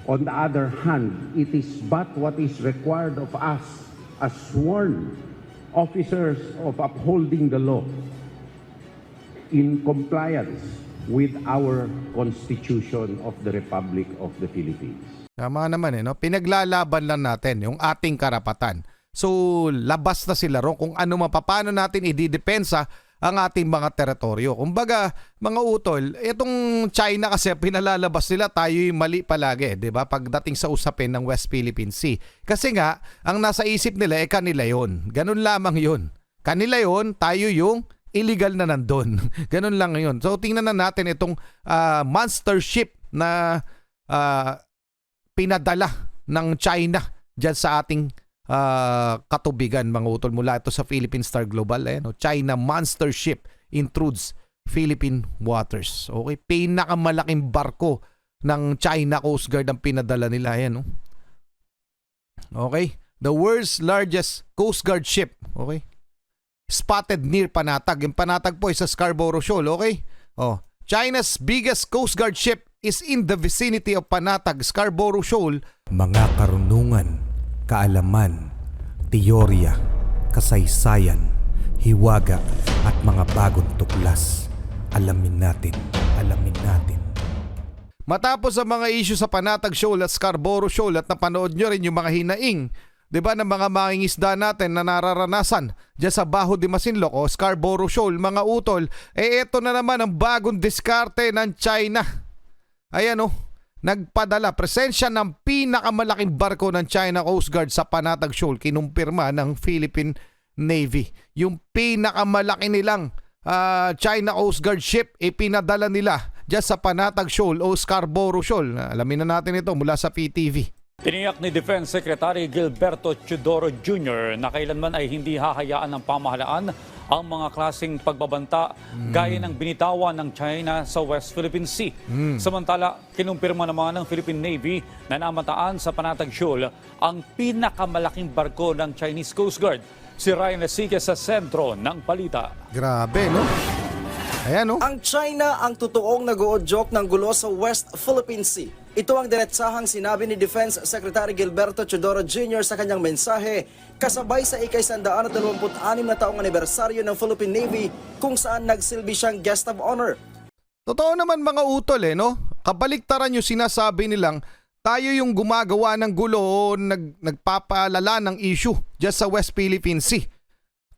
On the other hand, it is but what is required of us as sworn officers of upholding the law in compliance with our Constitution of the Republic of the Philippines. Tama naman no? Pinaglalaban lang natin yung ating karapatan. So, labas na sila ron kung ano paano natin ididepensa ang ating mga teritoryo. Kumbaga, mga utol, itong China kasi pinalalabas nila tayo'y mali palagi, 'di ba? Pagdating sa usapin ng West Philippine Sea. Kasi nga, ang nasa isip nila kanila 'yon. Ganun lamang 'yon. Kanila 'yon, tayo yung illegal na nandun. Ganun lang 'yon. So, tingnan na natin itong monster ship na pinadala ng China diyan sa ating katubigan, mga utol, mula ito sa Philippine Star Global. China monster ship intrudes Philippine waters. Okay, pinakamalaking barko ng China Coast Guard ang pinadala nila. Okay, the world's largest Coast Guard ship. Okay, spotted near Panatag. Yung Panatag po ay sa Scarborough Shoal. Okay, China's biggest Coast Guard ship is in the vicinity of Panatag, Scarborough Shoal. Mga karunungan, kaalaman, teorya, kasaysayan, hiwaga at mga bagong tuklas. Alamin natin, alamin natin. Matapos ang mga issue sa Panatag Shoal at Scarborough Shoal at napanood nyo rin yung mga hinaing, 'di ba, ng mga mangingisda natin na nararanasan diyan sa Bajo de Masinloc o Scarborough Shoal, mga utol, eto na naman ang bagong diskarte ng China. Ayan nagpadala, presensya ng pinakamalaking barko ng China Coast Guard sa Panatag Shoal, kinumpirma ng Philippine Navy. Yung pinakamalaki nilang China Coast Guard ship, ipinadala nila dyan sa Panatag Shoal o Scarborough Shoal. Alamin na natin ito mula sa PTV. Tiniyak ni Defense Secretary Gilberto Teodoro Jr. na kailanman ay hindi hahayaan ng pamahalaan ang mga klaseng pagbabanta gaya ng binitawan ng China sa West Philippine Sea. Samantala, kinumpirma naman ng Philippine Navy na namataan sa Panatag Shoal ang pinakamalaking barko ng Chinese Coast Guard. Si Ryan Lasike sa sentro ng balita. Grabe, no? Ayan, Ang China ang totoong nag-uudyok ng gulo sa West Philippine Sea. Ito ang diretsahang sinabi ni Defense Secretary Gilberto Teodoro Jr. sa kanyang mensahe kasabay sa ika-126 na taong anibersaryo ng Philippine Navy kung saan nagsilbi siyang guest of honor. Totoo naman, mga utol, no? Kabaliktaran yung sinasabi nilang tayo yung gumagawa ng gulo o nagpapalala ng issue dyan sa West Philippine Sea.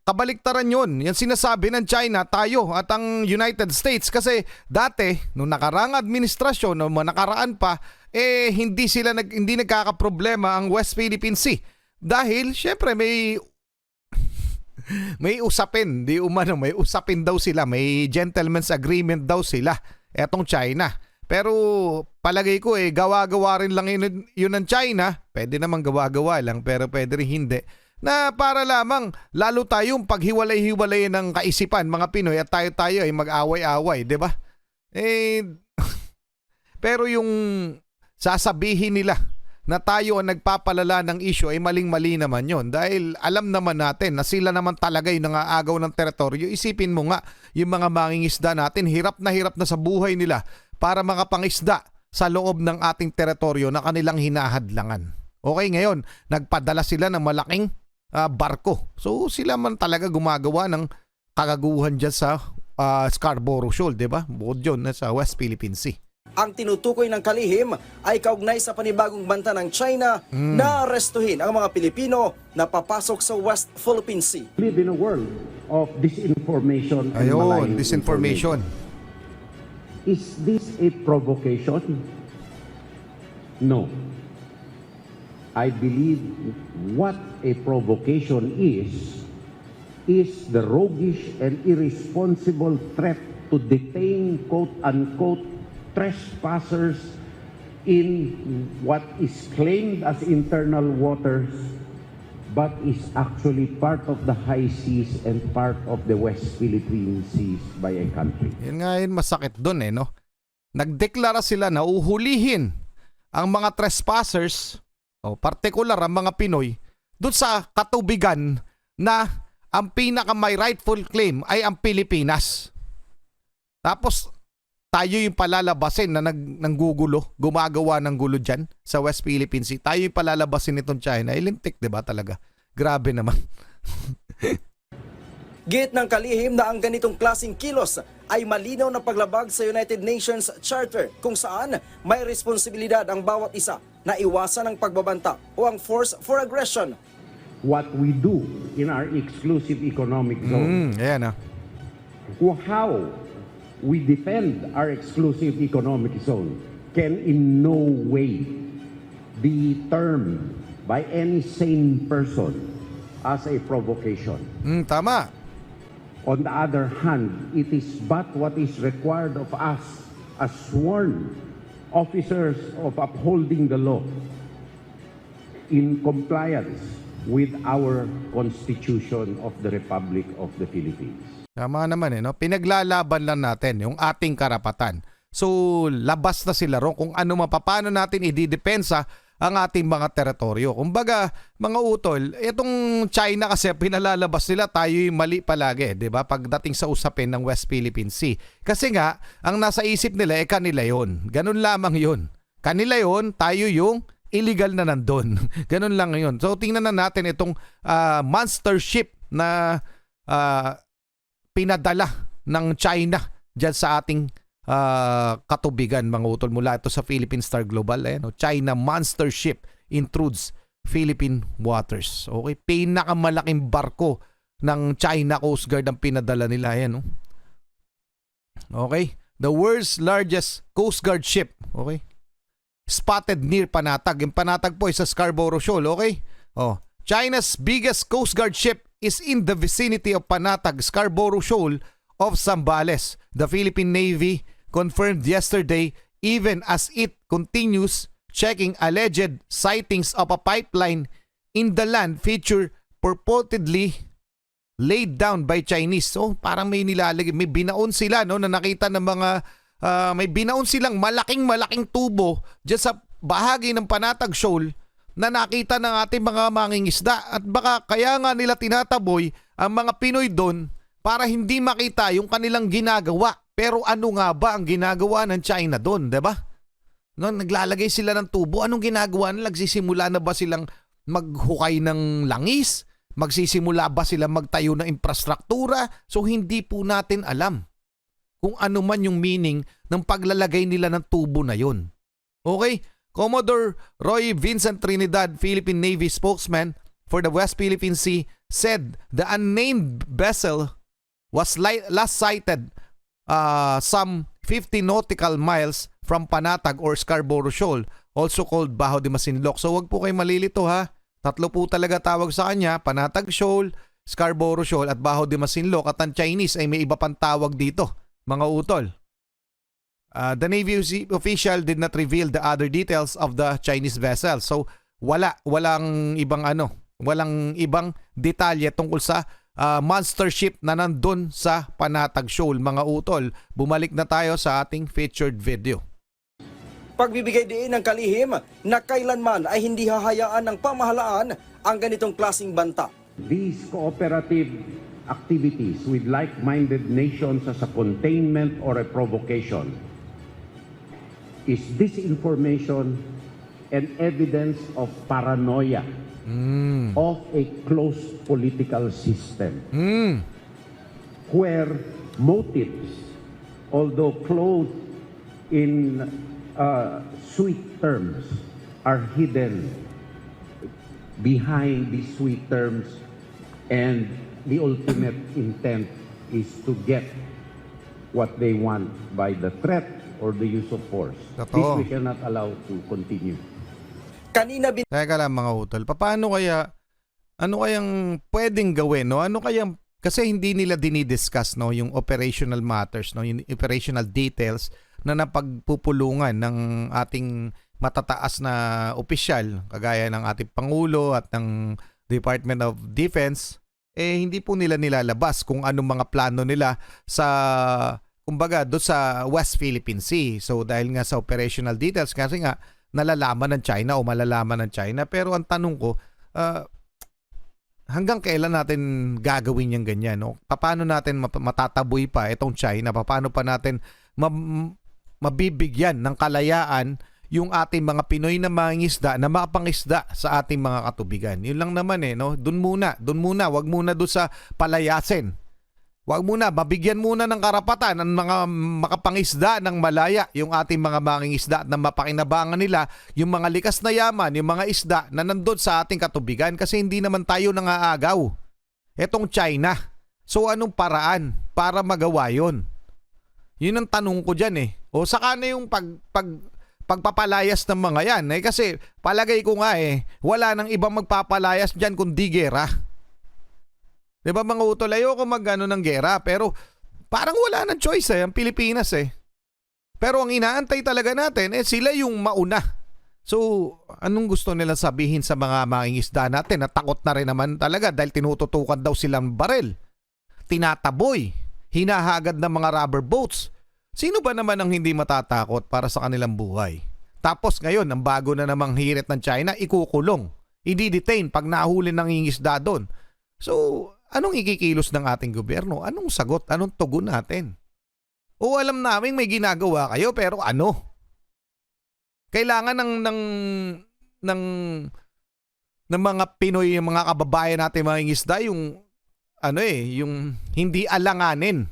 Kabaliktaran yun. Yan sinasabi ng China, tayo at ang United States. Kasi dati, nung nakarang administrasyon, nung nakaraan pa, hindi nagkakaproblema ang West Philippine Sea. Dahil, syempre, may usapin. May usapin daw sila. May gentleman's agreement daw sila. Etong China. Pero palagay ko gawa-gawa rin lang yun ng China. Pwede naman gawa-gawa lang, pero pwede rin hindi. Na para lamang lalo tayong paghiwalay-hiwalay ng kaisipan, mga Pinoy, at tayo ay mag-away-away, 'di ba? Pero yung sasabihin nila na tayo ang nagpapalala ng issue ay maling-mali naman yon. Dahil alam naman natin na sila naman talaga yung nangaagaw ng teritoryo. Isipin mo nga, yung mga mangingisda natin, hirap na sa buhay nila para makapangisda sa loob ng ating teritoryo na kanilang hinahadlangan. Okay, ngayon, nagpadala sila ng malaking barko. So sila man talaga gumagawa ng kagaguhan dyan sa Scarborough Shoal, di ba? Bukod yun sa West Philippine Sea. Ang tinutukoy ng kalihim ay kaugnay sa panibagong banta ng China na arestuhin ang mga Pilipino na papasok sa West Philippine Sea. We live in a world of disinformation and Ayun, malign disinformation. Is this a provocation? No. I believe what a provocation is the roguish and irresponsible threat to detain quote-unquote trespassers in what is claimed as internal waters but is actually part of the high seas and part of the West Philippine Seas by a country. Yan nga yun, masakit dun no? Nagdeklara sila na uhulihin ang mga trespassers, partikular ang mga Pinoy, doon sa katubigan na ang pinaka may rightful claim ay ang Pilipinas. Tapos tayo yung palalabasin na nanggugulo, gumagawa ng gulo dyan sa West Philippine Sea. Tayo yung palalabasin nitong China. Ilintik, di ba talaga? Grabe naman. Git ng kalihim na ang ganitong klaseng kilos ay malinaw na paglabag sa United Nations Charter kung saan may responsibilidad ang bawat isa na iwasan ang pagbabanta o ang force for aggression. What we do in our exclusive economic zone, Ayan how we defend our exclusive economic zone can in no way be termed by any sane person as a provocation. Tama. On the other hand, it is but what is required of us as sworn officers of upholding the law in compliance with our Constitution of the Republic of the Philippines. Tama naman no? Pinaglalaban lang natin yung ating karapatan. So, labas na sila ron kung ano paano natin ididepensa ang ating mga teritoryo. Kumbaga, mga utol, itong China kasi pinalalabas nila, tayo yung mali palagi, 'di ba? Pagdating sa usapin ng West Philippine Sea. Kasi nga, ang nasa isip nila kanila 'yon. Ganun lamang 'yon. Kanila 'yon, tayo yung illegal na nandun. Ganun lang 'yon. So, tingnan na natin itong monster ship na pinadala ng China diyan sa ating katubigan, mga utol, mula ito sa Philippine Star Global. China monster ship intrudes Philippine waters. Okay, pinakamalaking barko ng China Coast Guard ang pinadala nila. Okay, the world's largest Coast Guard ship. Okay, spotted near Panatag. Yung Panatag po is sa Scarborough Shoal. Okay, China's biggest Coast Guard ship is in the vicinity of Panatag, Scarborough Shoal of Zambales. The Philippine Navy confirmed yesterday, even as it continues checking alleged sightings of a pipeline in the land feature purportedly laid down by Chinese. So parang may nilalagay, may binaon sila na nakita ng mga may binaon silang malaking tubo diyan sa bahagi ng Panatag Shoal na nakita ng ating mga mangingisda, at baka kaya nga nila tinataboy ang mga Pinoy doon para hindi makita yung kanilang ginagawa. Pero ano nga ba ang ginagawa ng China doon, 'di ba? Naglalagay sila ng tubo. Anong ginagawa nila? Nagsisimula na ba silang maghukay ng langis? Magsisimula ba silang magtayo ng infrastruktura? So hindi po natin alam kung ano man yung meaning ng paglalagay nila ng tubo na yun. Okay? Commodore Roy Vincent Trinidad, Philippine Navy spokesman for the West Philippine Sea, said the unnamed vessel was last sighted some 50 nautical miles from Panatag or Scarborough Shoal, also called Baho de Masinloc. So wag po kayo malilito ha. Tatlo po talaga tawag sa kanya: Panatag Shoal, Scarborough Shoal at Baho de Masinloc. At ang Chinese ay may iba pang tawag dito, mga utol. The Navy official did not reveal the other details of the Chinese vessel. So walang ibang detalye tungkol sa monster ship na nandun sa Panatag Shoal, mga utol. Bumalik na tayo sa ating featured video. Pagbibigay din ng kalihim na kailanman ay hindi hahayaan ng pamahalaan ang ganitong klaseng banta. These cooperative activities with like-minded nations as a containment or a provocation is disinformation and evidence of paranoia of a closed political system where motives, although clothed in sweet terms, are hidden behind these sweet terms, and the ultimate intent is to get what they want by the threat or the use of force. Totoo. This we cannot allow to continue. Kanina Teka lang, mga utol, paano kaya, ano kayang pwedeng gawin, no? Ano kayang, kasi hindi nila dinidiscuss, no, yung operational matters, no, yung operational details na napagpupulungan ng ating matataas na opisyal, kagaya ng ating Pangulo at ng Department of Defense. Hindi po nila nilalabas kung anong mga plano nila sa, kumbaga, doon sa West Philippine Sea. So dahil nga sa operational details, kasi nga nalalaman ng China o malalaman ng China. Pero ang tanong ko, hanggang kailan natin gagawin yung ganyan? No? Paano natin matataboy pa itong China? Paano pa natin mabibigyan ng kalayaan yung ating mga Pinoy na mangingisda na mapangisda sa ating mga katubigan. Yun lang naman no? Doon muna, wag muna doon sa palayasin. Wag muna, mabigyan muna ng karapatan ng mga makapangisda ng malaya yung ating mga mangingisda at na mapakinabangan nila yung mga likas na yaman, yung mga isda na nandun sa ating katubigan kasi hindi naman tayo nangaagaw. Etong China. So anong paraan para magawa yun? Yun ang tanong ko dyan O saka na yung pagpapalayas ng mga yan kasi palagay ko nga wala nang ibang magpapalayas dyan kundi gera. Diba mga utol, ayoko mag-ano ng gera pero parang wala nang choice ang Pilipinas Pero ang inaantay talaga natin sila yung mauna. So anong gusto nila sabihin sa mga mangingisda natin na takot na rin naman talaga dahil tinututukan daw silang barel, tinataboy, hinahagad ng mga rubber boats. Sino ba naman ang hindi matatakot para sa kanilang buhay? Tapos ngayon, ang bago na namang hirit ng China, ikukulong. I-detain pag nahuli ng ingisda doon. So, anong ikikilos ng ating gobyerno? Anong sagot? Anong tugon natin? O alam namin may ginagawa kayo pero ano? Kailangan ng mga Pinoy, mga kababayan natin mga ingisda yung yung hindi alanganin.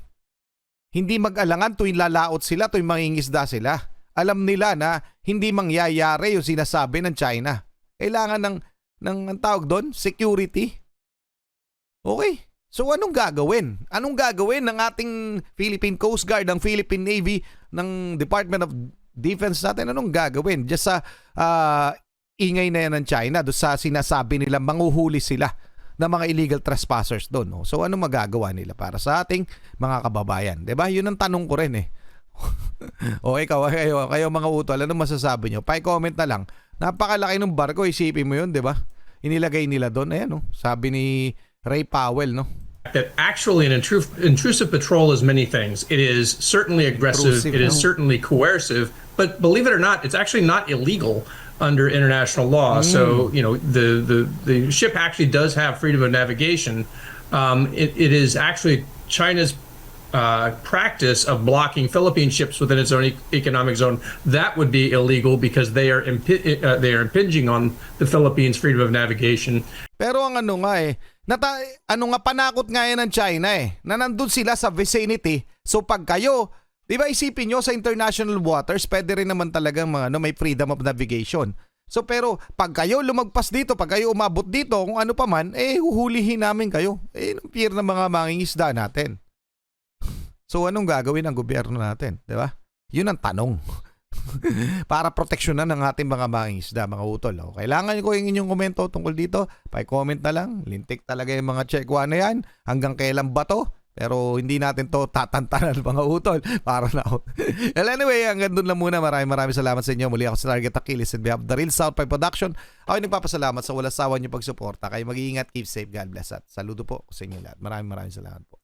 Hindi mag-alangan tuwing lalaot sila, tuwing mangingisda sila. Alam nila na hindi mangyayari yung sinasabi ng China. Kailangan ng tawag doon, security. Okay. So anong gagawin? Anong gagawin ng ating Philippine Coast Guard, ng Philippine Navy, ng Department of Defense natin? Anong gagawin? Just sa ingay na yan ng China, doon sa sinasabi nila manghuhuli sila ng mga illegal trespassers doon. So ano magagawa nila para sa ating mga kababayan? 'Di ba? 'Yun ang tanong ko rin O kayo mga utol, ano masasabi nyo? Pa-comment na lang. Napakalaki ng barko, isipin mo 'yun, 'di ba? Inilagay nila doon. Ayan sabi ni Ray Powell, that actually an intrusive patrol is many things. It is certainly aggressive, it is certainly coercive, but believe it or not, it's actually not illegal under international law. So, the ship actually does have freedom of navigation. It is actually China's practice of blocking Philippine ships within its own economic zone. That would be illegal because they are impinging on the Philippines' freedom of navigation. Pero ang ano nga panakot nga yan ng China na nandun sila sa vicinity. So pag kayo, di ba isipin nyo sa international waters, pwede rin naman talagang may freedom of navigation. So pero pag kayo lumagpas dito, pag kayo umabot dito, kung ano pa man, huhulihin namin kayo. Ng fear ng mga mangingisda natin. So anong gagawin ng gobyerno natin, di ba? Yun ang tanong. Para proteksyonan ng ating mga mangingisda, mga utol. Kailangan ko yung inyong komento tungkol dito. Pa-comment na lang. Lintik talaga yung mga checkwa na yan. Hanggang kailan ba to? Pero hindi natin to tatantanan, mga utol. Para na ako. Well, anyway, hanggang doon lang muna. Maraming salamat sa inyo. Muli ako sa Target Achilles and behalf of the Real South Pie Production. Ako nagpapasalamat sa walang sawa niyo pagsuporta. Kayo mag-iingat, keep safe, God bless at saludo po sa inyo lahat. Maraming salamat po.